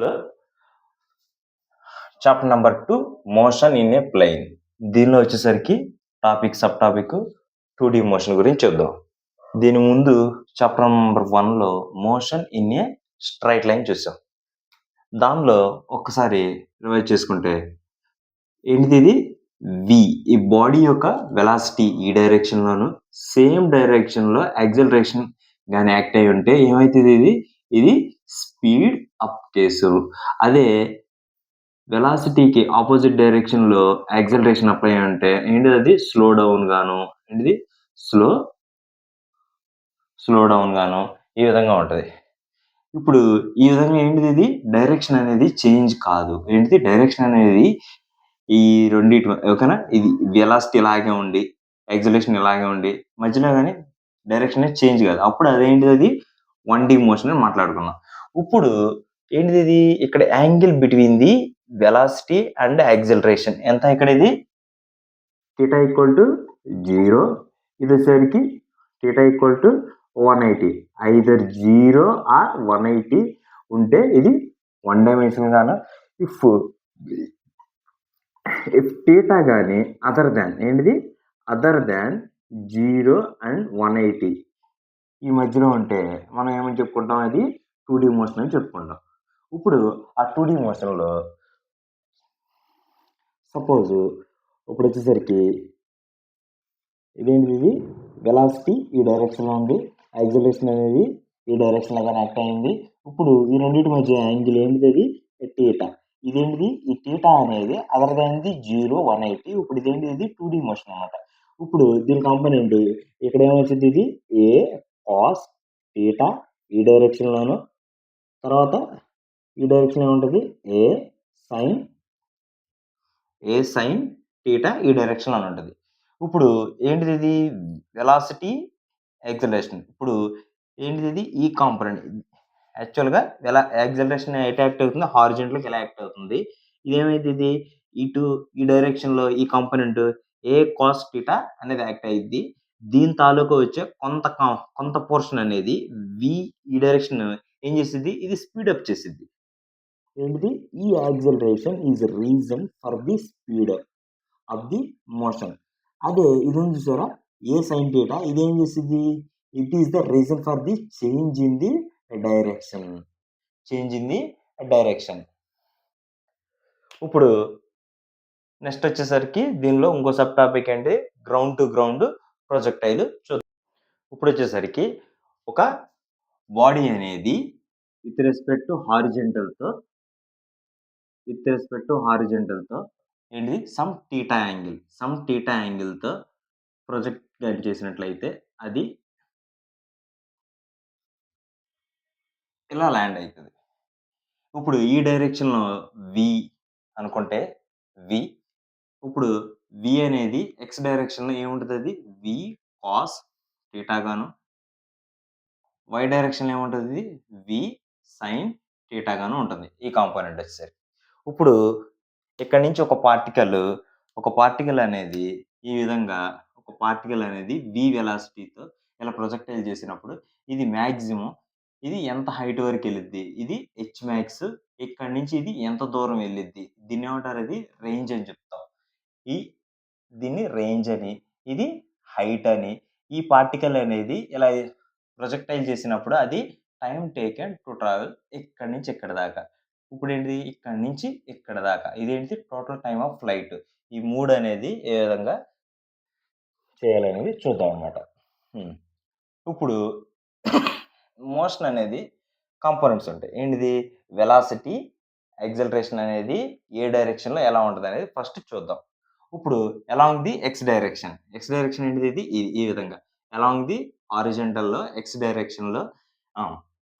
లో chapter number 2 motion in a plane. దీనిలో వచ్చేసరికి సబ్ టాపిక్ 2D మోషన్ గురించి చూద్దాం. దీని ముందు చాప్టర్ నెంబర్ 1లో motion in a straight line చూసాం. దానిలో ఒక్కసారి రివైజ్ చేసుకుంటే ఏంటిది, ఇది వి, ఈ బాడీ యొక్క వెలాసిటీ ఈ డైరెక్షన్ లోను సేమ్ డైరెక్షన్ లో యాక్సిలరేషన్ గాని యాక్ట్ అయి ఉంటే ఏమైతుంది, ఇది స్పీడ్ అప్ కేసు. అదే వెలాసిటీకి ఆపోజిట్ డైరెక్షన్ లో యాక్సిలరేషన్ అప్లై అయి ఉంటే ఏంటిది, అది స్లో డౌన్ గాను, ఏంటిది స్లో డౌన్ గాను ఈ విధంగా ఉంటది. ఇప్పుడు ఈ విధంగా ఏంటిది, ఇది డైరెక్షన్ అనేది చేంజ్ కాదు. ఏంటిది, డైరెక్షన్ అనేది ఈ రెండిటి ఓకేనా, ఇది వెలాసిటీ ఇలాగే ఉండి యాక్సిలరేషన్ ఇలాగే ఉండి మధ్యలో కానీ డైరెక్షన్ చేంజ్ కాదు. అప్పుడు అదేంటిది, అది 1D మోషన్ అని మాట్లాడుకున్నాం. ఇప్పుడు ఏంటిది, ఇది ఇక్కడ angle between the velocity and acceleration ఎంత, ఇక్కడ ఇది θ = 0, ఇది వచ్చేసరికి θ = 180. ఐదర్ 0 or 180 ఉంటే ఇది 1 డైమెన్షన్ గాను. ఇఫ్ θ కానీ అదర్ దాన్ 0 and 180 ఈ మధ్యలో ఉంటే మనం ఏమని చెప్పుకుంటాం, అది 2D మోషన్ అని చెప్పుకుంటాం. ఇప్పుడు ఆ 2D మోషన్లో సపోజ్ ఇప్పుడు వచ్చేసరికి ఇదేంటిది, ఇది వెలాసిటీ ఈ డైరెక్షన్లో ఉంది, యాక్సిలరేషన్ అనేది ఈ డైరెక్షన్లో కానీ యాక్ట్ అయింది. ఇప్పుడు ఈ రెండింటి మధ్య యాంగిల్ ఏంటిది, అది θ. ఇదేంటిది, ఈ θ అనేది అదర్ దాన్ ది 0, 180. ఇప్పుడు ఇదేంటిది, ఇది 2D మోషన్ అన్నమాట. ఇప్పుడు దీని కాంపోనెంట్ ఇక్కడ ఏమొచ్చింది, ఇది ఏ కాస్ θ ఈ డైరెక్షన్ లోను, తర్వాత ఈ డైరెక్షన్ ఏముంటుంది ఏ సైన్ θ ఈ డైరెక్షన్ లో ఉంటుంది. ఇప్పుడు ఏంటిది, ఇది వెలాసిటీ యాక్సిలరేషన్. ఇప్పుడు ఏంటిది, ఇది ఈ కాంపోనెంట్ యాక్చువల్గా యాక్సిలరేషన్ ఎటు యాక్ట్ అవుతుంది, హారిజాంటల్ కి ఎలా యాక్ట్ అవుతుంది. ఇదేమైంది, ఇది ఇటు ఈ డైరెక్షన్ లో ఈ కాంపోనెంట్ ఏ కాస్ θ అనేది యాక్ట్ అయ్యింది. దీని తాలూకా వచ్చే కొంత పోర్షన్ అనేది వి ఈ డైరెక్షన్ ఏం చేసిద్ది, ఇది స్పీడ్ అప్ చేసిద్ది. ఏంటిది, ఈ acceleration is reason for the speed of the motion. అదే ఇదేం చూసారా, ఏ సైన్ θ ఇదేం చేసిద్ది, it is the reason for the change in the direction. ఇప్పుడు నెక్స్ట్ వచ్చేసరికి దీనిలో ఇంకో సబ్ టాపిక్ ఏంటి, గ్రౌండ్ టు గ్రౌండ్ ప్రొజెక్టైల్ చూద్దాం. ఇప్పుడు వచ్చేసరికి ఒక బాడీ అనేది విత్ రెస్పెక్ట్ టు హారిజాంటల్ తో ఏంటిది సమ్ θ యాంగిల్ తో ప్రొజెక్ట్ గైడ్ చేసినట్లయితే అది ఇలా ల్యాండ్ అవుతుంది. ఇప్పుడు ఈ డైరెక్షన్ లో వి అనుకుంటే ఇప్పుడు వి అనేది ఎక్స్ డైరెక్షన్ లో ఏముంటుంది, అది వి కాస్ θ గాను, వై డైరెక్షన్ లో ఏముంటుంది, వి సైన్ θ గాను ఉంటుంది ఈ కాంపోనెంట్ వచ్చేసరికి. ఇప్పుడు ఇక్కడ నుంచి ఒక పార్టికల్ అనేది ఈ విధంగా వి వెలాసిటీతో ఇలా ప్రొజెక్టైల్ చేసినప్పుడు ఇది మ్యాక్సిమం ఇది ఎంత హైట్ వరకు వెళ్ళిద్ది, ఇది హెచ్ మ్యాక్స్. ఇక్కడ నుంచి ఇది ఎంత దూరం వెళ్ళిద్ది, దీన్ని ఏమంటారు, అది రేంజ్ అని చెప్తాం. దీన్ని రేంజ్ అని, ఇది హైట్ అని. ఈ పార్టికల్ అనేది ఇలా ప్రొజెక్టైల్ చేసినప్పుడు అది టైం టేకెన్ టు ట్రావెల్ ఇక్కడ నుంచి ఇక్కడ దాకా. ఇప్పుడు ఏంటిది, ఇక్కడ నుంచి ఇక్కడ దాకా ఇదేంటి టోటల్ టైమ్ ఆఫ్ ఫ్లైట్. ఈ 3 అనేది ఏ విధంగా చేయాలనేది చూద్దాం అన్నమాట. ఇప్పుడు మోషన్ అనేది కాంపోనెంట్స్ ఉంటాయి. ఏంటిది, వెలాసిటీ యాక్సిలరేషన్ అనేది ఏ డైరెక్షన్ లో ఎలా ఉంటుంది అనేది ఫస్ట్ చూద్దాం. ఇప్పుడు అలాంగ్ ది ఎక్స్ డైరెక్షన్ ఏంటిది, ఇది ఈ విధంగా అలాంగ్ ది హారిజాంటల్ లో ఎక్స్ డైరెక్షన్ లో.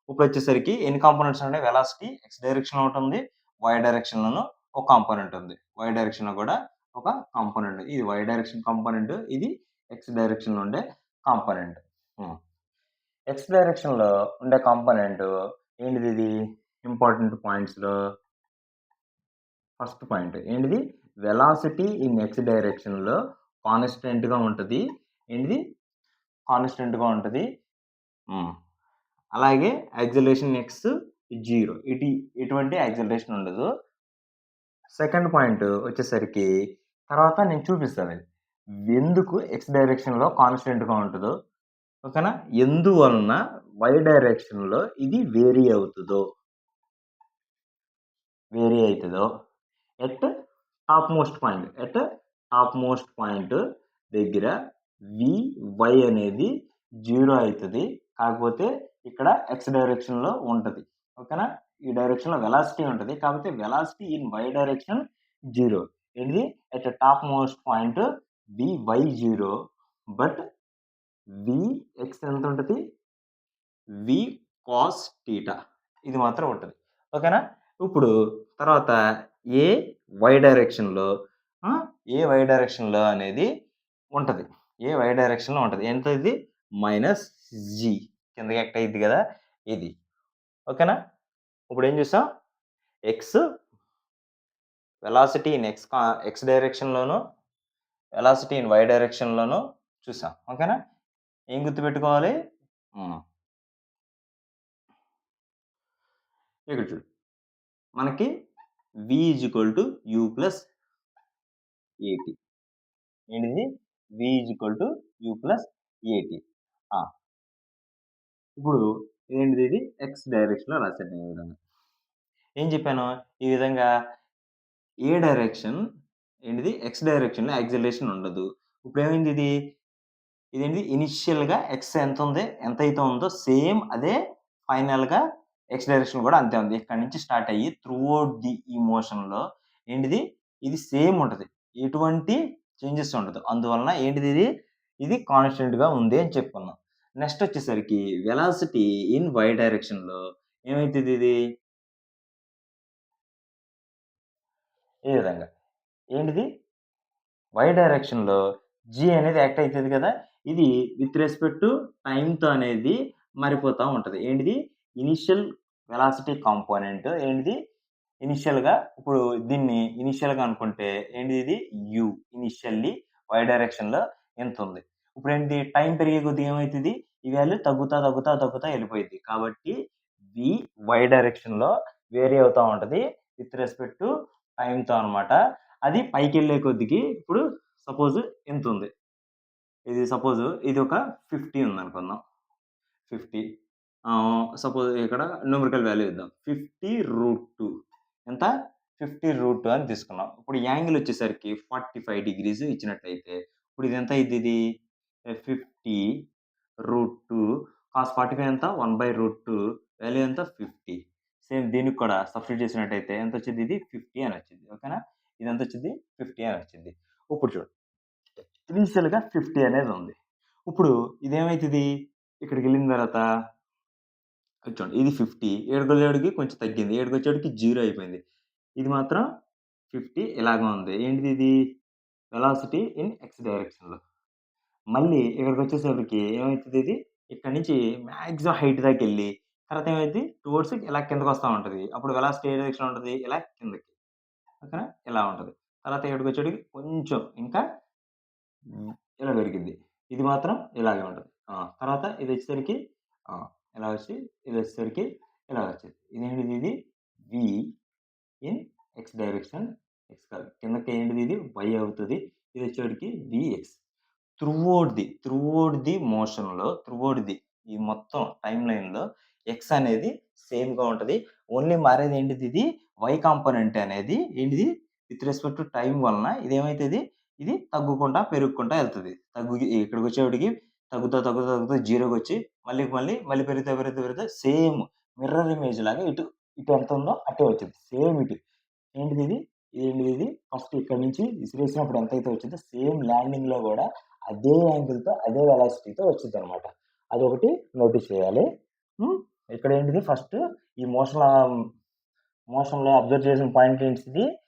ఇప్పుడు వచ్చేసరికి ఎన్ని కాంపోనెంట్స్ ఉంటాయి, వెలాసిటీ ఎక్స్ డైరెక్షన్ లో ఉంటుంది, వై డైరెక్షన్ లోను ఒక కాంపోనెంట్ ఉంది, వై డైరెక్షన్ లో కూడా ఒక కాంపోనెంట్. ఇది వై డైరెక్షన్ కాంపోనెంట్, ఇది ఎక్స్ డైరెక్షన్ లో ఉండే కాంపోనెంట్. ఎక్స్ డైరెక్షన్ లో ఉండే కాంపోనెంట్ ఏంటిది, ఇది ఇంపార్టెంట్ పాయింట్స్ లో ఫస్ట్ పాయింట్ ఏంటిది, వెలాసిటీ ఇన్ ఎక్స్ డైరెక్షన్ లో కాన్స్టెంట్ గా ఉంటుంది. అలాగే యాక్సిలరేషన్ ఎక్స్ 0. ఎటువంటి యాక్సిలరేషన్ ఉండదు. సెకండ్ పాయింట్ వచ్చేసరికి తర్వాత నేను చూపిస్తాను అది. ఎందుకు ఎక్స్ డైరెక్షన్‌లో కాన్స్టెంట్‌గా ఉంటదో, ఓకేనా? ఎందువలన వై డైరెక్షన్‌లో ఇది వేరీ అవుతదో ఎట్ టాప్ మోస్ట్ పాయింట్ దగ్గర వై అనేది 0 అవుతుంది. కాకపోతే ఇక్కడ ఎక్స్ డైరెక్షన్‌లో ఉంటది. ఓకేనా? ఈ డైరెక్షన్‌లో వెలాసిటీ ఉంటది. కాకపోతే వెలాసిటీ ఇన్ వై డైరెక్షన్ 0. ఏంటిది? At top most point y 0 but x ఎంత ఉంటది? కాస్ థీటా ఇది మాత్రం ఉంటది. ఓకేనా? ఇప్పుడు తర్వాత వై డైరెక్షన్‌లో వై డైరెక్షన్‌లో అనేది ఉంటది. వై డైరెక్షన్‌లో ఉంటది. ఎంత ఇది? -g కిందకి యాక్ట్ అయ్యిద్ది కదా! ఇది. ఓకేనా? ఇప్పుడు ఏం చూసాం? ఎక్స్ వెలాసిటీ ఇన్ ఎక్స్ డైరెక్షన్‌లోను, వెలాసిటీ ఇన్ వై డైరెక్షన్‌లోను చూసాం. ఓకేనా? ఏం గుర్తుపెట్టుకోవాలి? హ్మ్. ఇక్కడ చూడు. మనకి v u ప్లస్ at. ఏంటిది? v u plus at. ఆ! ఇప్పుడు ఏంటిది ఇది? ఎక్స్ డైరెక్షన్‌లో రాశాను నేను ఈ విధంగా. ఏం చెప్పాను? ఈ విధంగా డైరెక్షన్ ఏంటిది? ఎక్స్ డైరెక్షన్‌లో యాక్సిలరేషన్ ఉండదు. ఇప్పుడేమైంది ఇది? ఇదేంటి ఇనిషియల్‌గా ఎక్స్ ఎంతైతే ఉందో సేమ్ అదే ఫైనల్‌గా ఎక్స్ డైరెక్షన్ కూడా అంతే ఉంది. ఇక్కడి నుంచి స్టార్ట్ అయ్యి త్రూఅవుట్ ఈ మోషన్‌లో ఏంటిది? ఇది సేమ్ ఉంటది. ఎటువంటి చేంజెస్ ఉండదు. అందువలన ఏంటిది ఇది? ఇది కాన్స్టెంట్‌గా ఉంది అని చెప్పుకున్నాం. నెక్స్ట్ వచ్చేసరికి వెలాసిటీ ఇన్ వై డైరెక్షన్‌లో ఏమైతది ఇది? ఈ విధంగా. ఏంటిది? వై డైరెక్షన్‌లో జీ అనేది యాక్ట్ అయితది కదా! ఇది విత్ రెస్పెక్ట్ టు టైమ్‌తో అనేది మారిపోతా ఉంటది. ఏంటిది? ఇనీషియల్ వెలాసిటీ కాంపోనెంట్ ఏంటిది? ఇనీషియల్‌గా ఇప్పుడు దీన్ని ఇనీషియల్‌గా అనుకుంటే ఏంటిది ఇది? ఇనీషియల్లీ వై డైరెక్షన్‌లో ఇంతుంది. ఇప్పుడేంటి టైమ్ పెరిగే కొద్దీ ఏమైతది? ఈ వాల్యూ తగ్గుతా ఎళ్ళిపోయిద్ది. కాబట్టి వై డైరెక్షన్‌లో వేరీ అవుతా ఉంటది. విత్ రెస్పెక్ట్ టు టైమ్‌తో అన్నమాట. అది పైకెళ్ళే కొద్దికి ఇప్పుడు సపోజ్ ఇంతుంది. ఇది సపోజ్ ఇది ఒక 50 ఉందనుకుందాం. 50 సపోజ్ ఇక్కడ న్యూమరికల్ వాల్యూ ఇద్దాం. 50√2 ఎంత? 50√2 అని తీసుకున్నాం. ఇప్పుడు యాంగిల్ వచ్చేసరికి 45 డిగ్రీస్ ఇచ్చినట్టయితే ఇప్పుడు ఇది ఎంత అయ్యిద్ది ఇది? 50√2 కాస్ 45 ఎంత? 1/√2 వాల్యూ ఎంత? 50. సేమ్ దీనికి కూడా సబ్స్టిట్యూట్ చేసినట్టయితే ఎంత వచ్చిద్ది ఇది? 50 అని వచ్చిద్ది. ఓకేనా? ఇది ఎంత వచ్చిద్ది? 50 అని వచ్చిద్ది. ఇప్పుడు చూడు. ఇనీషియల్‌గా 50 అనేది ఉంది. ఇప్పుడు ఇదేమైతది? ఇక్కడికెళ్ళిన తర్వాత చూడండి ఇది 50 ఏడుకొచ్చేటికి కొంచెం తగ్గింది. ఏడుకొచ్చేటికి 0 అయిపోయింది. ఇది మాత్రం 50 ఇలాగే ఉంది. ఏంటిది ఇది? వెలాసిటీ ఇన్ ఎక్స్ డైరెక్షన్‌లో. మళ్ళీ ఇక్కడికొచ్చేసరికి ఏమైతది ఇది? ఇక్కడి నుంచి మాక్సిమం హైట్ దాకెళ్ళి తర్వాత ఏమైద్ది? టువర్డ్స్ ఇలా కిందకొస్తా ఉంటది. అప్పుడు వెలాసిటీ ఏ డైరెక్షన్‌లో ఉంటది? ఇలా కిందకి. ఓకేనా? ఇలా ఉంటది. తర్వాత ఇక్కడికొచ్చేటికి కొంచెం ఇంకా ఇలా పెరిగిద్ది. ఇది మాత్రం ఇలాగే ఉంటది. తర్వాత ఇదొచ్చేసరికి ఆ! ఇలా వచ్చి ఇదొచ్చేసరికి ఇలా వచ్చిద్ది. ఇదేంటిది ఇది? We in X direction. X కాదు. కిందకి ఏంటిది ఇది? వై అవుతది. ఇదొచ్చేటికి విఎక్స్. త్రూఅవుట్ ది మోషన్‌లో ఈ మొత్తం టైమ్ లైన్‌లో ఎక్స్ అనేది సేమ్‌గా ఉంటది. ఓన్లీ మారేది ఏంటిది ఇది? వై కాంపోనెంట్ అనేది ఏంటిది? విత్ రెస్పెక్ట్ టు టైమ్ వలన ఇదేమైతది? ఇది తగ్గుకుంటా, పెరుగుకుంటా ఎళ్తది. ఇక్కడికొచ్చేప్పటికి తగ్గుతా జీరోకొచ్చి మళ్ళీ పెరుగుతా సేమ్ మిర్రర్ ఇమేజ్ లాగా ఇటు ఎంత ఉందో అట్టే వచ్చిద్ది. సేమ్ ఇటు. ఏంటిదిది? ఏంటిదిది? ఫస్ట్ ఇక్కడి నుంచి విసిరేసినప్పుడు ఎంతైతే వచ్చిద్దో సేమ్ ల్యాండింగ్‌లో గూడా అదే యాంగిల్‌తో, అదే వెలాసిటీతో వచ్చిద్దనమాట. అదొకటి నోటీస్ చేయాలి. హ్మ్. ఇక్కడేంటిది ఫస్ట్ ఈ మోషన్‌లో అబ్జర్వ్ చేసిన పాయింట్ ఏంటిది?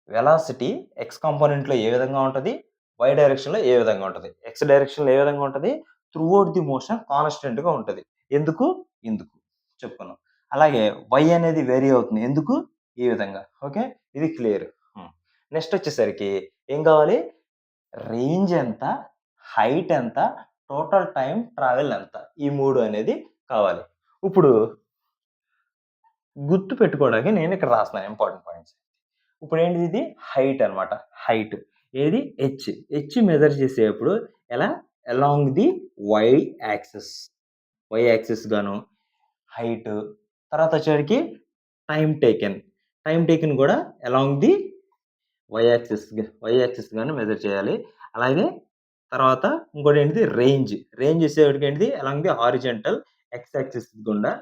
వెలాసిటీ ఎక్స్ కాంపోనెంట్‌లో ఏ విధంగా ఉంటది? వై డైరెక్షన్‌లో ఏ విధంగా ఉంటది? ఎక్స్ డైరెక్షన్‌లో ఏ విధంగా ఉంటది? త్రూఅవుట్ ది మోషన్ కాన్స్టెంట్‌గా ఉంటది. ఎందుకు? ఇందుకు చెప్పుకున్నాం. అలాగే వై అనేది వేరీ అవుతుంది. ఎందుకు? ఈ విధంగా. ఓకే. ఇది క్లియర్. నెక్స్ట్ వచ్చేసరికి ఏం కావాలి? రేంజ్ ఎంత? హైట్ ఎంత? టోటల్ టైమ్ ట్రావెల్ ఎంత? ఈ 3 అనేది కావాలి. ఇప్పుడు గుర్తు పెట్టుకోవడానికి నేను ఇక్కడ రాస్తున్నాను ఇంపార్టెంట్ పాయింట్స్. ఇప్పుడేంటిది ఇది హైట్ అనమాట. హైట్. ఏది హెచ్. హెచ్ మెజర్ చేసేప్పుడు ఎలా? Along the y axis. Y axis గాను హైట్. తర్వాత వచ్చేసరికి టైమ్ టేకెన్. టైమ్ టేకెన్ కూడా అలాంగ్ ది వై యాక్సిస్ గాని మెజర్ చేయాలి. అలాగే తర్వాత ఇంకోటి ఏంటిది రేంజ్. రేంజ్ వచ్చేసరికి ఏంటిది along the horizontal x axis గుండా.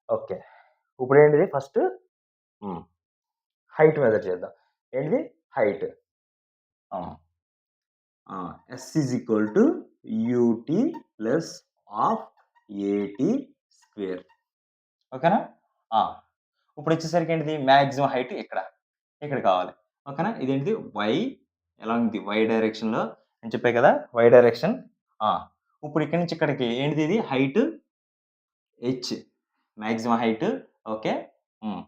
ఓకే. ఇప్పుడేంటిది ఫస్ట్ హ్మ్. హైట్ మెజర్ చేద్దాం. ఏంటిది? హైట్. ఆ! S is equal to ut plus half at square. ఓకేనా? ఆ! ఇప్పుడొచ్చేసరికి ఏంటిది? మాక్సిమం హైట్ ఇక్కడ. ఇక్కడ కావాలి. ఓకేనా? ఇదేంటిది? అలాంగ్ ది వై డైరెక్షన్‌లో నేను చెప్పా కదా! Y direction. ఆ! ఇప్పుడు ఇక్కడి నుంచి ఇక్కడికి ఏంటిది ఇది? Height H. Maximum height. Okay. Hmm.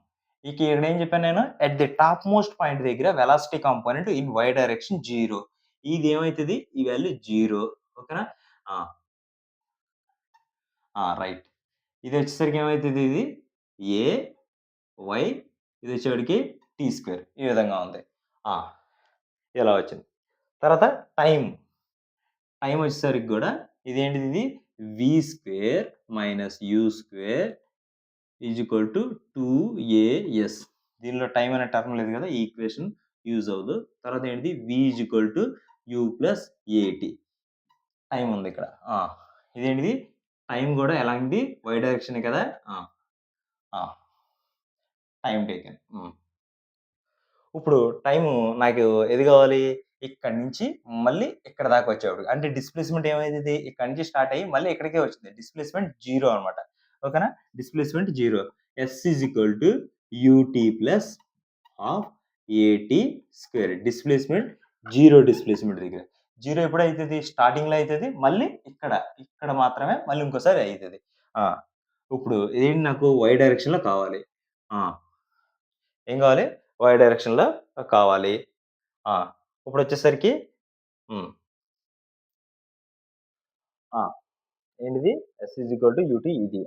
ఇక ఇక్కడ ఏం చెప్పాను నేను? At the top most point దగ్గర velocity component in y direction 0. ఇది ఏమైతది? ఈ వాల్యూ 0. ఓకేనా? ఆ! రైట్. ఇదొచ్చేసరికి ఏమైతది ఇది? ఏ, వై ఇదొచ్చేవాడికి టీ స్క్వేర్. ఈ విధంగా ఉంది. ఆ! ఇలా వచ్చింది. తర్వాత టైమ్. టైమ్ వచ్చేసరికి గూడా ఇదేంటిది ఇది? V square minus u square is equal to 2ఏఎస్. దీనిలో టైమ్ అనే టర్మ్ లేదు కదా! ఈ ఈక్వేషన్ యూజ్ అవ్వదు. తర్వాత ఏంటిది? V is equal to u plus a t. Time ఉంది ఇక్కడ. ఇదేంటిది? టైమ్ గూడా ఎలాంటిది? వై డైరెక్షనే కదా! ఆ! ఆ! Time taken. ఇప్పుడు టైము నాకు ఏది కావాలి? ఇక్కడి నుంచి మళ్ళీ ఇక్కడ దాకా వచ్చేవాడు. అంటే డిస్ప్లేస్‌మెంట్ ఏమైతది? ఇక్కడి నుంచి స్టార్ట్ అయ్యి మళ్ళీ ఇక్కడికే వచ్చింది. డిస్ప్లేస్‌మెంట్ 0 అన్నమాట. ఓకేనా? Displacement 0. S is equal to ut plus half at square. Displacement 0 displacement దగ్గర. 0 ఎప్పుడైతది? స్టార్టింగ్‌లో అయితది. మళ్ళీ ఇక్కడ, ఇక్కడ మాత్రమే మళ్ళీ ఇంకోసారి అయితది. ఆ! ఇప్పుడు ఏంటి నాకు వై డైరెక్షన్‌లో కావాలి. ఆ! ఏం కావాలి? వై డైరెక్షన్‌లో కావాలి. ఆ! ఇప్పుడొచ్చేసరికి హ్మ్. ఆ! ఏంటిది? S is equal to ut ఇది.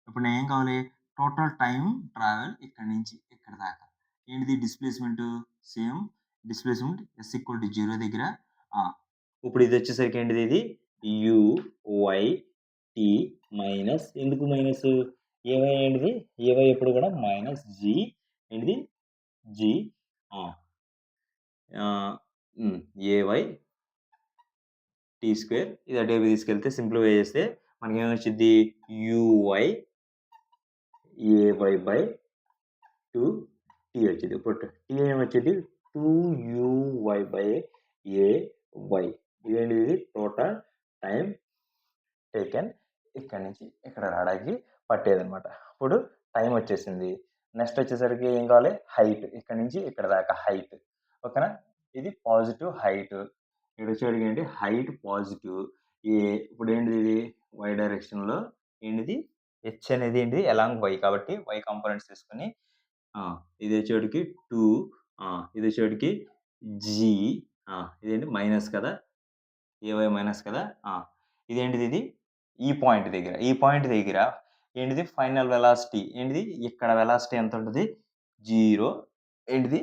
ఇప్పుడు నేనేం కావాలి? టోటల్ టైమ్ ట్రావెల్ ఇక్కడి నుంచి ఇక్కడి దాకా. ఏంటిది డిస్ప్లేస్‌మెంటు? Same displacement S equal to 0 దగ్గర. ఆ! ఇప్పుడు ఇదొచ్చేసరికి ఏంటిది ఇది? యూ, వై, టీ మైనస్ ఎందుకు మైనసు? ఏవై ఏంటిది? ఏవై ఎప్పుడు కూడా మైనస్ జీ ఏంటిది? జీ ఆ! ఆహ్, ఏవై టీ స్క్వేర్ ఇది అటువైపు తీసుకెళ్తే సింప్లిఫై చేస్తే మనకేమొచ్చిద్ది? యూవై ఏవై బై 2 టీ వచ్చిద్ది. ఇప్పుడు టీ ఏమొచ్చిద్ది? 2యూవై బై ఏవై. ఇదేంటిది? టోటల్ టైమ్ టేకెన్ ఇక్కడి నుంచి ఇక్కడ రావడానికి పట్టేదనమాట. ఇప్పుడు టైమ్ వచ్చేసింది. నెక్స్ట్ వచ్చేసరికి ఏం కావాలి? హైట్. ఇక్కడి నుంచి ఇక్కడ దాకా హైట్. ఓకేనా? ఇది పాజిటివ్ హైట్. ఇక్కడొచ్చేటికి ఏంటి? Height positive. ఇప్పుడేంటిది ఇది? వై డైరెక్షన్‌లో ఏంటిది? హెచ్ అనేది ఏంటిది? అలాంగ్ వై కాబట్టి వై కాంపోనెంట్స్ తీసుకొని ఆ! ఇదొచ్చేటికి 2 ఇదొచ్చేటికి జీ ఇదేంటి మైనస్ కదా! ఏవై మైనస్ కదా! ఆ! ఇదేంటిది ఇది? ఈ పాయింట్ దగ్గర. ఈ పాయింట్ దగ్గర ఏంటిది? ఫైనల్ వెలాసిటీ ఏంటిది? ఇక్కడ వెలాసిటీ ఎంతుంటది? 0 ఏంటిది?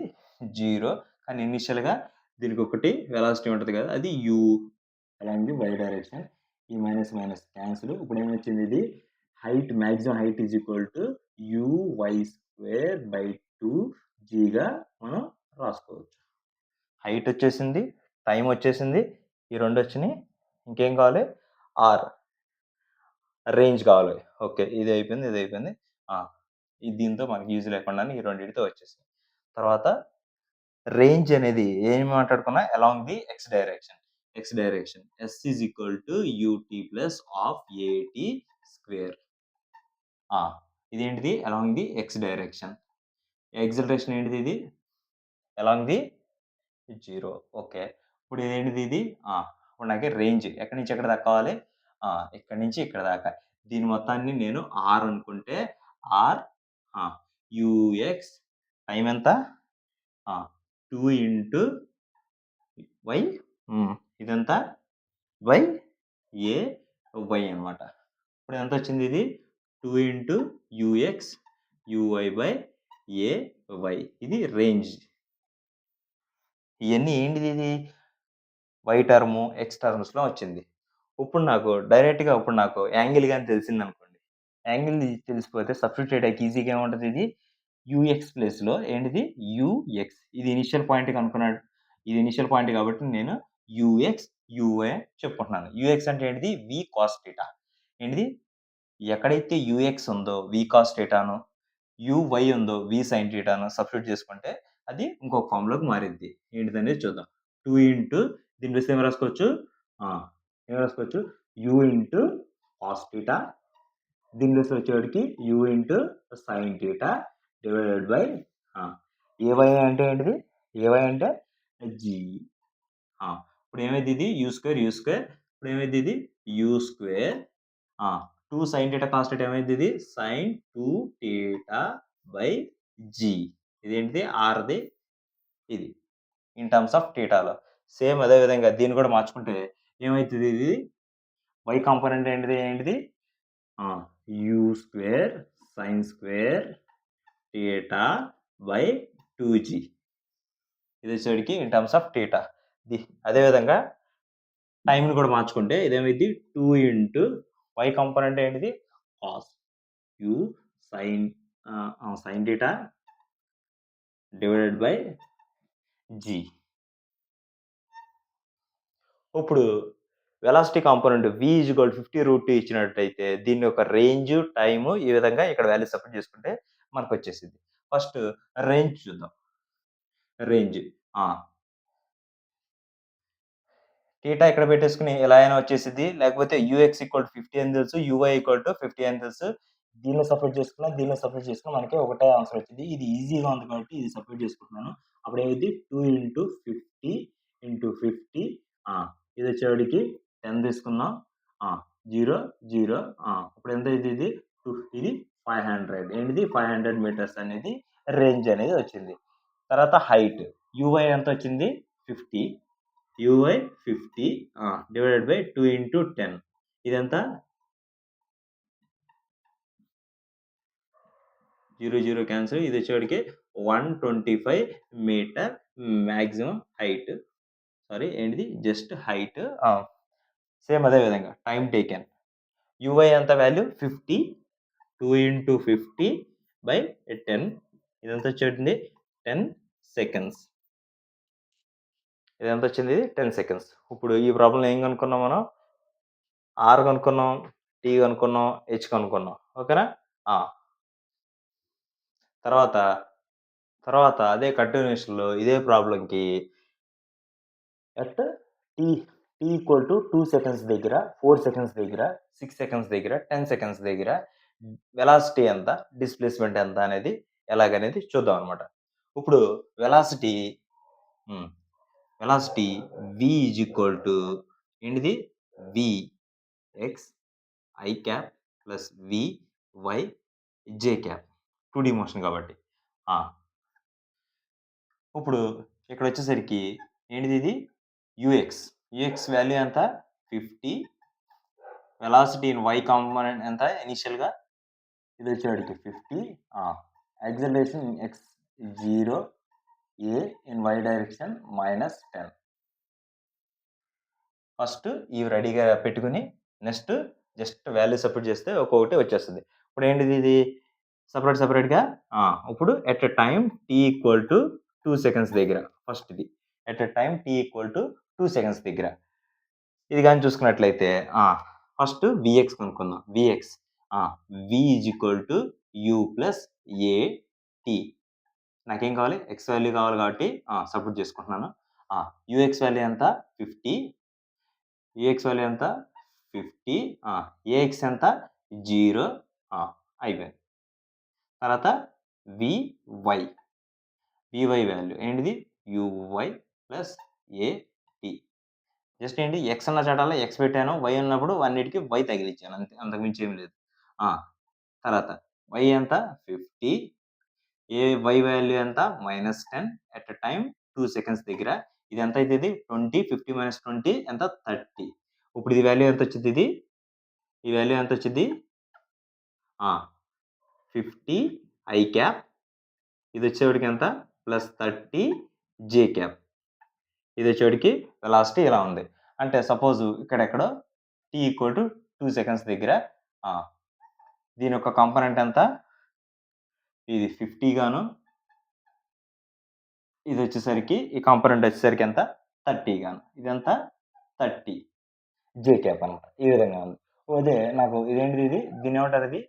0 కానీ ఇనీషియల్‌గా దీనికొకటి వెలాసిటీ ఉంటది కదా! అది u. Along the y direction. ఈ మైనస్, మైనస్ క్యాన్సిల్. ఇప్పుడేమొచ్చింది ఇది? Height maximum height is equal to uy square by 2 జీగా మనం రాసుకోవచ్చు. హైట్ వచ్చేసింది. టైమ్ వచ్చేసింది. ఈ 2 వచ్చినియి. ఇంకేం కావాలి? ఆర్. రేంజ్ కావాలి. ఓకే. ఇది అయిపోయింది. ఇది అయిపోయింది. ఆ! దీంతో మనకి యూజ్ లేకుండానే ఈ రెండిటితో వచ్చేసింది. తర్వాత రేంజ్ అనేది ఏం మాట్లాడుకున్నా along the x direction. X direction. S is equal to ut plus half at square. ఆ! ఇదేంటిది? Along the x direction. Acceleration ఏంటిది ఇది? Along the 0. ఓకే. ఇప్పుడు ఇదేంటిది ఇది? ఇప్పుడు నాకు రేంజ్ ఎక్కడి నుంచి ఎక్కడి దాకా కావాలి? ఇక్కడి నుంచి ఇక్కడ దాకా. దీని మొత్తాన్ని నేను ఆర్ అనుకుంటే ఆర్ యూఎక్స్ టైమ్ ఎంత? 2 ఇంటూ వై ఇదెంత? బై ఏ వై అనమాట. ఇప్పుడు ఎంతొచ్చింది ఇది? 2 ఇంటూ యూఎక్స్ uy/ay. ఇది రేంజ్. ఇయన్నీ ఏంటిది ఇది? వై టర్ము, ఎక్స్ టర్మ్స్‌లో వచ్చింది. ఇప్పుడు నాకు యాంగిల్ గాని తెలిసిందనుకోండి. యాంగిల్ తెలిసిపోతే సబ్స్టిట్యూట్ చేయడానికి ఈజీగా ఏముంటది ఇది? యూఎక్స్ ప్లేస్‌లో ఏంటిది? యూఎక్స్. ఇది ఇనిషియల్ పాయింట్ కనుక్కున్నాడు. ఇది ఇనిషియల్ పాయింట్ కాబట్టి నేను యూఎక్స్, యూవై అని చెప్పుకుంటున్నాను. యూఎక్స్ అంటే ఏంటిది? వి కాస్ థీటా. ఏంటిది? ఎక్కడైతే యూఎక్స్ ఉందో వి కాస్ థీటాను, యూవై ఉందో వి సైన్ థీటాను సబ్స్టిట్యూట్ చేసుకుంటే అది ఇంకొక ఫార్మ్‌లోకి మారిద్ది. ఏంటిదనేది చూద్దాం. 2 ఇంటూ దీని ప్లేస్‌లో ఏం రాసుకోవచ్చు? ఆ! ఏం రాసుకోవచ్చు? U into cos theta. దీని ప్లేస్‌లో వచ్చేవాడికి u into sine theta divided by a y అంటే ఏంటిది? ఏవై అంటే జీ. ఇప్పుడు ఏమైద్ది ఇది? U square, u square. ఇప్పుడు ఏమైద్ది ఇది? U square 2 sine theta cos theta ఏమైద్ది ఇది? Sine 2 theta by g. ఇదేంటిది? ఆర్‌ది ఇది. ఇన్ టర్మ్స్ ఆఫ్ థీటాలో. సేమ్ అదే విధంగా దీన్ని కూడా మార్చుకుంటే ఏమైతది ఇది? వై కాంపోనెంట్ ఏంటిది? U square sine square theta by 2జీ. ఇది వచ్చేటికి ఇన్ టర్మ్స్ ఆఫ్ థీటా. అదే విధంగా టైంని కూడా మార్చుకుంటే ఇదేమైద్ది? 2 ఇంటూ వై కాంపోనెంట్ ఏంటిది? Cos u sine sine theta divided by g. ఇప్పుడు వెలాసిటీ కాంపోనెంట్ v = 50√2 ఇచ్చినట్టయితే దీని యొక్క రేంజ్, టైము ఈ విధంగా ఇక్కడ వాల్యూస్ సబ్స్టిట్యూట్ చేసుకుంటే మనకొచ్చేసిద్ది. ఫస్ట్ రేంజ్ చూద్దాం. రేంజ్ థీటా ఇక్కడ పెట్టేసుకొని ఇలా అయినా వచ్చేసిద్ది. లేకపోతే యూఎక్స్ = 50 అని తెలుసు. యూవై = 50 అని తెలుసు. దీన్ని సపరేట్ చేసుకున్నా మనకి ఒకటే ఆన్సర్ వచ్చింది. ఇది ఈజీగా ఉంది కాబట్టి ఇది సపరేట్ చేసుకుంటున్నాను. అప్పుడు ఏమైద్ది? 2 ఇంటూ 50 ఇంటూ 50 ఇది వచ్చేవాడికి 10 తీసుకుందాం. 0, 0 ఇప్పుడు ఎంత అయింది ఇది? ఇది 500. ఏంటిది? 500 మీటర్స్ అనేది రేంజ్ అనేది వచ్చింది. తర్వాత హైట్ యూవై ఎంత వచ్చింది? 50. UI 50 divided by 2 into 10. ఇదెంత? 0, 0 క్యాన్సిల్. ఇది వచ్చేవాడికి 125 మీటర్ మాక్సిమం హైట్. సారీ ఏంటిది? Just height. సేమ్ అదే విధంగా టైమ్ టేకెన్. యూవై ఎంత వాల్యూ? 50. 2 into 50 by 10. ఇదెంత వచ్చింది? 10 సెకండ్స్. ఇదెంత వచ్చింది? 10 సెకండ్స్. ఇప్పుడు ఈ ప్రాబ్లమ్‌లో ఏం కనుక్కున్నాం మనం? ఆర్ కనుక్కున్నాం, టీ కనుక్కున్నాం, హెచ్ కనుక్కున్నాం. ఓకేనా? తర్వాత అదే కంటిన్యూషన్‌లో ఇదే ప్రాబ్లమ్‌కి ఎట్ టీ = 2 సెకండ్స్ దగ్గర, 4 సెకండ్స్ దగ్గర, 6 సెకండ్స్ దగ్గర, 10 సెకండ్స్ దగ్గర వెలాసిటీ ఎంత, డిస్ప్లేస్‌మెంట్ ఎంత అనేది ఎలాగనేది చూద్దాం అన్నమాట. ఇప్పుడు వెలాసిటీ v ఏంటిది? vx i cap plus vy j cap 2D motion కాబట్టి. ఇప్పుడు ఇక్కడ వచ్చేసరికి ఏంటిది ఇది? యూఎక్స్ వాల్యూ ఎంత? 50. వెలాసిటీ ఇన్ వై కాంపోనెంట్ ఎంత ఇనిషియల్‌గా? ఇది వచ్చేవాడికి 50. Acceleration in x 0, a in y direction -10. First ఇవి రెడీగా పెట్టుకొని నెక్స్ట్ జస్ట్ వాల్యూ సబ్స్టిట్యూట్ చేస్తే ఒక్కొక్కటి వచ్చేస్తది. ఇప్పుడు ఏంటిది ఇది? సెపరేట్‌గా ఇప్పుడు at a time t = 2 seconds దగ్గర ఫస్ట్ ఇది. At a time t = 2 seconds దగ్గర. ఇది గాని చూసుకున్నట్లయితే ఫస్ట్ Vx కనుక్కుందాం. Vx v u + at. నాకేం కావాలి? x వాల్యూ కావాలి కాబట్టి సబ్స్టిట్యూట్ చేసుకుంటున్నాను. ux వాల్యూ ఎంత? 50. ux వాల్యూ ఎంత? 50. ax ఎంత? 0. అయిపోయింది. తర్వాత vy వాల్యూ ఏంటిది? uy + at. జస్ట్ ఏంటి? x ఉన్న చోటల్లా x పెట్టాను. y ఉన్నప్పుడు అన్నిటికి y తగిలిచ్చాను అంతే. అంతకు మించి ఏమి లేదు. తర్వాత y ఎంత? 50. y వాల్యూ ఎంత? -10 ఎట్ ఎ టైమ్ 2 సెకండ్స్ దగ్గర. ఇది ఎంత అయితది? 20. 50 - 20 ఎంత? 30. ఇప్పుడు ఇది వాల్యూ ఎంత వచ్చిద్ది ఇది? ఈ వాల్యూ ఎంత వచ్చిద్ది? 50 ఐ క్యాప్, ఇది వచ్చేవాడికి ఎంత +30 జే క్యాప్. ఇది వచ్చేవాడికి వెలాసిటీ ఇలా ఉంది. అంటే సపోజ్ ఇక్కడెక్కడో t = 2 సెకండ్స్ దగ్గర దీని యొక్క కాంపోనెంట్ ఎంత? ఇది 50 గాను, ఇది వచ్చేసరికి ఈ కాంపోనెంట్ వచ్చేసరికి ఎంత? 30 గాను. ఇదెంత? 30 జే క్యాప్ అనమాట. ఈ విధంగా ఉంది. అదే నాకు ఇదేంటిది ఇది? దీన్నేమంటారు ఇది?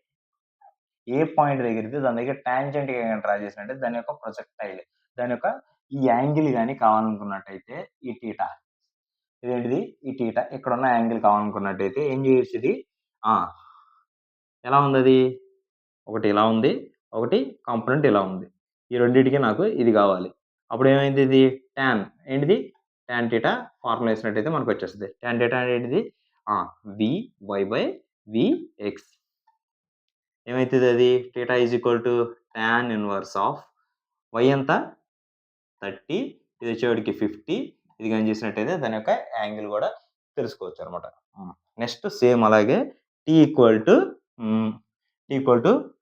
ఏ పాయింట్ దగ్గరిది దాని దగ్గర టాంజెంట్‌గా డ్రా చేసినట్టే దాని యొక్క ప్రొజెక్టైల్. దాని యొక్క ఈ యాంగిల్ గాని కావాలనుకున్నట్టయితే ఈ టీటా. ఇదేంటిది? ఈ టీటా. ఇక్కడున్న యాంగిల్ కావాలనుకున్నట్టయితే ఏం చేయొచ్చు ఇది? ఎలా ఉందది? ఒకటి ఇలా ఉంది. ఒకటి కాంపోనెంట్ ఇలా ఉంది. ఈ రెండిటికి నాకు ఇది కావాలి. అప్పుడు ఏమైంది ఇది? ఏంటిది? టాన్ టీటా ఫార్ములా వేసినట్టయితే మనకు వచ్చేస్తుంది. టాన్ టీటా ఏంటిది? Vy/Vx. ఏమైతుంది అది? Theta tan inverse of y ఎంత? 30, ఇది వచ్చేవాడికి 50. ఇది కానీ చేసినట్టయితే దాని యొక్క యాంగిల్ కూడా తెలుసుకోవచ్చు అనమాట. నెక్స్ట్ సేమ్ అలాగే t =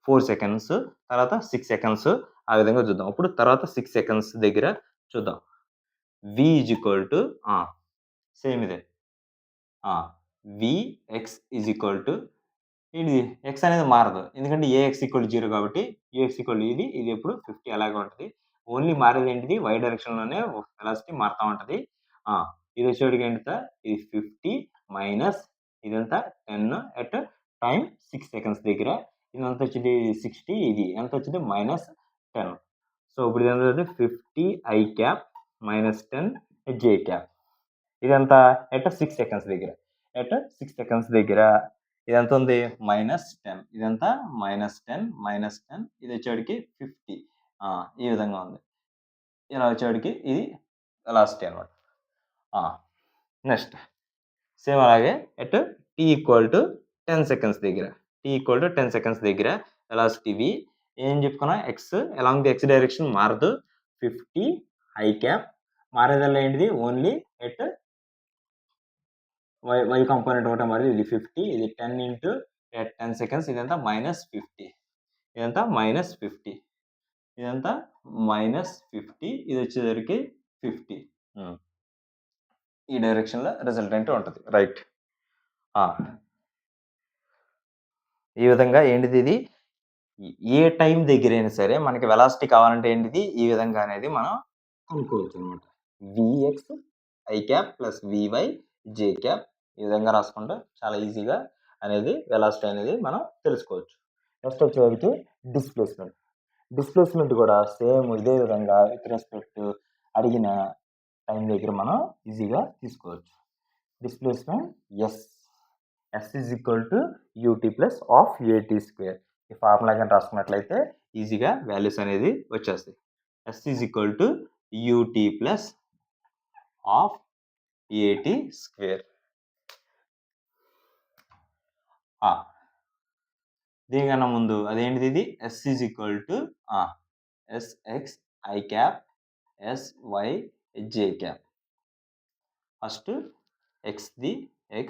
4 సెకండ్స్, తర్వాత 6 సెకండ్స్ ఆ విధంగా చూద్దాం. అప్పుడు తర్వాత 6 సెకండ్స్ దగ్గర చూద్దాం. v సేమ్ ఇదే. Vx ఇది x అనేది మారదు. ఎందుకంటే ax = 0 కాబట్టి ux ఇది ఎప్పుడు 50 అలాగే ఉంటది. ఓన్లీ మారేది ఏంటిది? y డైరెక్షన్‌లోనే వెలాసిటీ మారుతా ఉంటది. ఇది వచ్చేవాడికి ఎంత? ఇది 50 మైనస్ ఇదంతా 10 ఎట్ టైమ్ 6 సెకండ్స్ దగ్గర. ఇది ఎంత వచ్చింది? 60. ఇది ఎంత వచ్చింది? -10. సో ఇప్పుడు ఇది ఎంత అవుతుంది? 50 ఐ క్యాప్ -10 జే క్యాప్. ఇదంతా ఎట్ 6 సెకండ్స్ దగ్గర. ఇది ఎంత ఉంది? -10. ఇదంతా -10 ఇది వచ్చేవాడికి 50. ఈ విధంగా ఉంది. ఇలా వచ్చేవాడికి ఇది వెలాసిటీ అనమాట. నెక్స్ట్ సేమ్ అలాగే ఎట్ t = 10 సెకండ్స్ దగ్గర. వెలాసిటీ v ఏం చెప్పుకున్నా? x along the x direction మారదు. 50 ఐ క్యాప్ మారేదల్లా ఏంటిది? ఓన్లీ ఎట్ y కాంపోనెంట్ ఒకటే మారింది. ఇది 50, ఇది 10 ఇంటూ 10 సెకండ్స్. ఇదంతా -50. ఇదంతా -50. ఇదంతా -50. ఇది వచ్చేసరికి 50. ఈ డైరెక్షన్‌లో రిజల్టెంట్ ఉంటది. రైట్. ఈ విధంగా ఏంటిది ఇది? ఏ టైం దగ్గరైనా సరే మనకి వెలాసిటీ కావాలంటే ఏంటిది? ఈ విధంగా అనేది మనం కనుక్కోవచ్చు అనమాట. Vx I cap plus Vy J cap. ఈ విధంగా రాసుకుంటే చాలా ఈజీగా అనేది వెలాసిటీ అనేది మనం తెలుసుకోవచ్చు. నెక్స్ట్ వచ్చేవరకు డిస్ప్లేస్మెంట్ కూడా సేమ్ ఇదే విధంగా విత్ రెస్పెక్ట్ అడిగిన టైం దగ్గర మనం ఈజీగా తీసుకోవచ్చు. Displacement S ut plus of at². ఈ ఫార్ములా కానీ రాసుకున్నట్లయితే ఈజీగా వాల్యూస్ అనేది వచ్చేస్తాయి. S ut plus of at². దీనికన్నా ముందు అదేంటిది ఇది? S sx I cap sy J cap. First xది x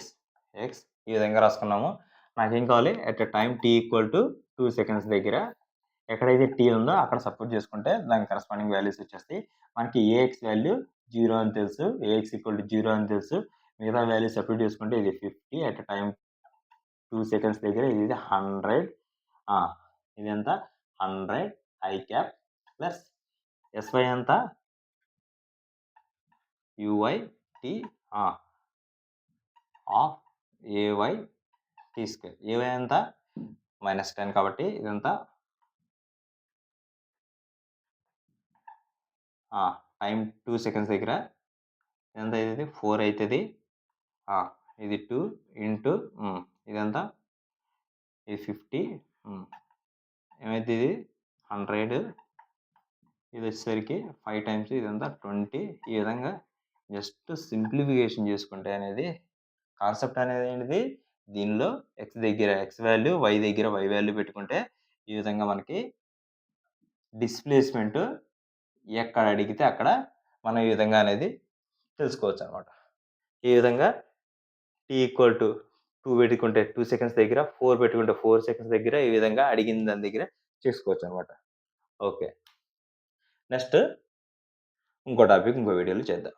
ఈ విధంగా రాసుకున్నాము. నాకేం కావాలి? ఎట్ టైం t = 2 సెకండ్స్ దగ్గర ఎక్కడైతే t ఉందో అక్కడ సబ్స్టిట్యూట్ చేసుకుంటే దానికి కరెస్పాండింగ్ వాల్యూస్ వచ్చేస్తాయి. మనకి ax వాల్యూ 0 అని తెలుసు. ax = 0 అని తెలుసు. మిగతా వాల్యూస్ సబ్స్టిట్యూట్ చేసుకుంటే ఇది 50 ఎట్ టైం 2 సెకండ్స్ దగ్గర ఇది 100. ఇది ఎంత? 100 ఐ క్యాప్ ప్లస్ sy ఎంత? uyt ఆఫ్ ay² ay ఎంత? -10 కాబట్టి ఇదంతా టైం 2 సెకండ్స్ దగ్గర ఎంత అవుతుంది? 4 అవుతుంది. ఇది 2 ఇంటూ ఇదంతా ఇది 50 ఏమైతుంది? 100. ఇది వచ్చేసరికి 5 టైమ్స్ ఇదంతా 20. ఈ విధంగా జస్ట్ సింప్లిఫికేషన్ చేసుకుంటే అనేది కాన్సెప్ట్ అనేది ఏంటిది? దీనిలో x దగ్గర x వాల్యూ, y దగ్గర y వాల్యూ పెట్టుకుంటే ఈ విధంగా మనకి డిస్ప్లేస్మెంట్ ఎక్కడ అడిగితే అక్కడ మనం ఈ విధంగా అనేది తెలుసుకోవచ్చు అనమాట. ఈ విధంగా t = 2 పెట్టుకుంటే 2 సెకండ్స్ దగ్గర, 4 పెట్టుకుంటే 4 సెకండ్స్ దగ్గర ఈ విధంగా అడిగిన దాని దగ్గర చేసుకోవచ్చనమాట. ఓకే. నెక్స్ట్ ఇంకో టాపిక్ ఇంకో వీడియోలో చేద్దాం.